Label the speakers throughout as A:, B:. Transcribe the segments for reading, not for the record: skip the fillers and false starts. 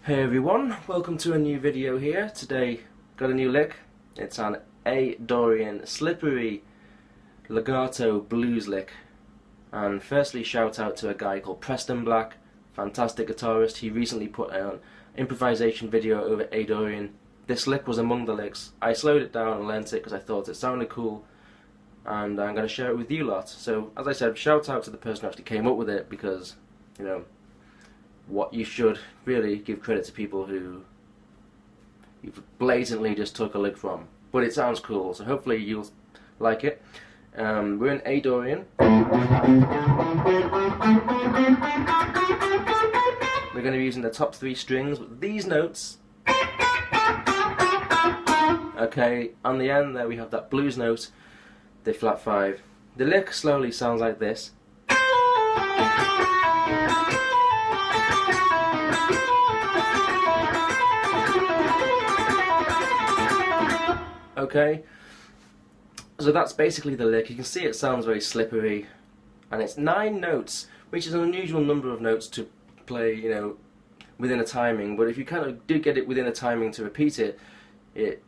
A: Hey everyone, welcome to a new video here. Today got a new lick. It's an A. Dorian slippery legato blues lick. And firstly, shout out to a guy called Preston Black, fantastic guitarist. He recently put an improvisation video over A. Dorian. This lick was among the licks. I slowed it down and learnt it because I thought it sounded cool, and I'm going to share it with you lot. So as I said, shout out to the person who actually came up with it, because, you know, what you should really give credit to people who you blatantly just took a lick from. But it sounds cool, so hopefully you'll like it. We're in A. Dorian. We're going to be using the top 3 strings with these notes. Okay, on the end there we have that blues note, the flat 5. The lick slowly sounds like this. Okay, so that's basically the lick. You can see it sounds very slippery, and it's 9 notes, which is an unusual number of notes to play, you know, within a timing. But if you kind of do get it within a timing to repeat it,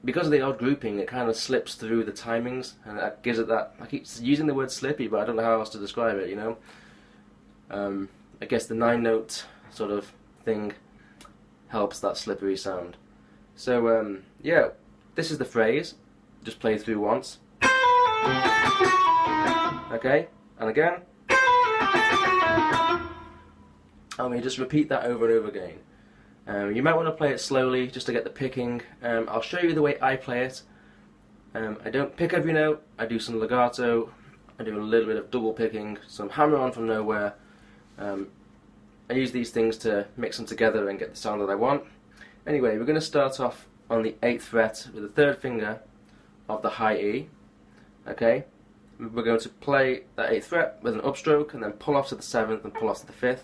A: because of the odd grouping, it kind of slips through the timings, and that gives it that. I keep using the word slippy, but I don't know how else to describe it. You know, I guess the 9-note sort of thing helps that slippery sound. So yeah, this is the phrase. Just play through once. Okay, and again. And we just repeat that over and over again. You might want to play it slowly just to get the picking. I'll show you the way I play it. I don't pick every note. I do some legato. I do a little bit of double picking, some hammer on from nowhere. I use these things to mix them together and get the sound that I want. Anyway, we're going to start off on the 8th fret with the 3rd finger of the high E. Okay, we're going to play that 8th fret with an upstroke and then pull off to the 7th and pull off to the 5th.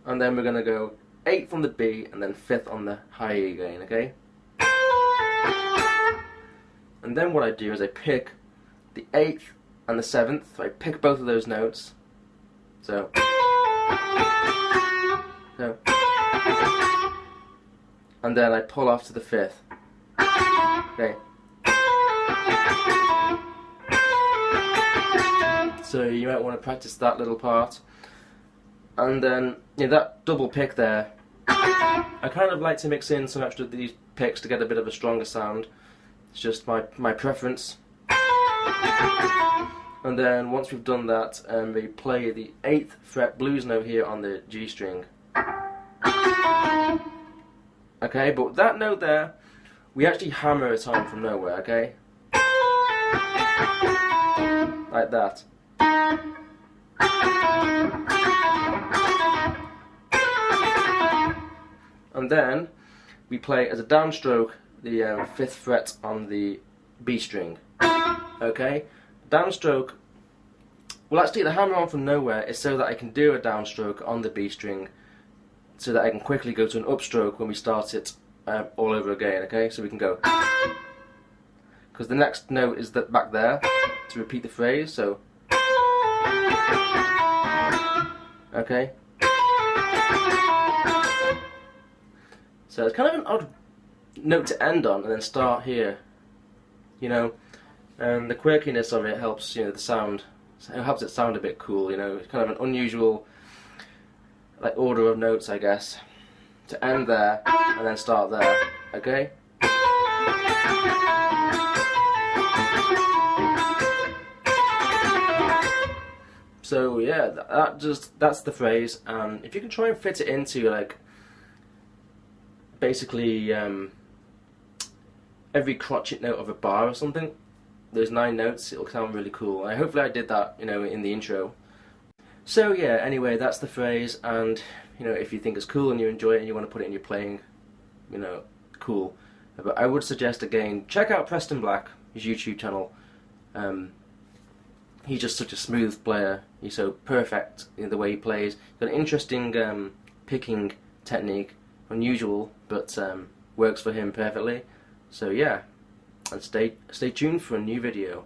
A: And then we're going to go 8th on the B and then 5th on the high E again, okay? And then what I do is I pick the 8th and the 7th, so I pick both of those notes. So and then I pull off to the 5th. Okay. So you might want to practice that little part. And then, yeah, that double pick there, I kind of like to mix in some extra of these picks to get a bit of a stronger sound. It's just my preference. And then once we've done that, we play the 8th fret blues note here on the G string. Okay, but that note there, we actually hammer it on from nowhere, okay? Like that. And then we play as a downstroke the 5th fret on the B string. Okay? Downstroke, well, actually the hammer on from nowhere is so that I can do a downstroke on the B string, so that I can quickly go to an upstroke when we start it all over again, okay? So we can go, because the next note is that back there to repeat the phrase, so, okay? So it's kind of an odd note to end on and then start here, you know, and the quirkiness of it helps, you know, the sound, it helps it sound a bit cool, you know. It's kind of an unusual, like, order of notes, I guess, to end there and then start there, okay? So yeah, that's the phrase. If you can try and fit it into, like, basically every crotchet note of a bar or something, those 9 notes, it'll sound really cool. And hopefully I did that, you know, in the intro. So yeah, anyway, that's the phrase, and, you know, if you think it's cool and you enjoy it and you want to put it in your playing, you know, cool. But I would suggest, again, check out Preston Black, his YouTube channel. He's just such a smooth player. He's so perfect in the way he plays. He's got an interesting picking technique, unusual, but works for him perfectly. So yeah, and stay tuned for a new video.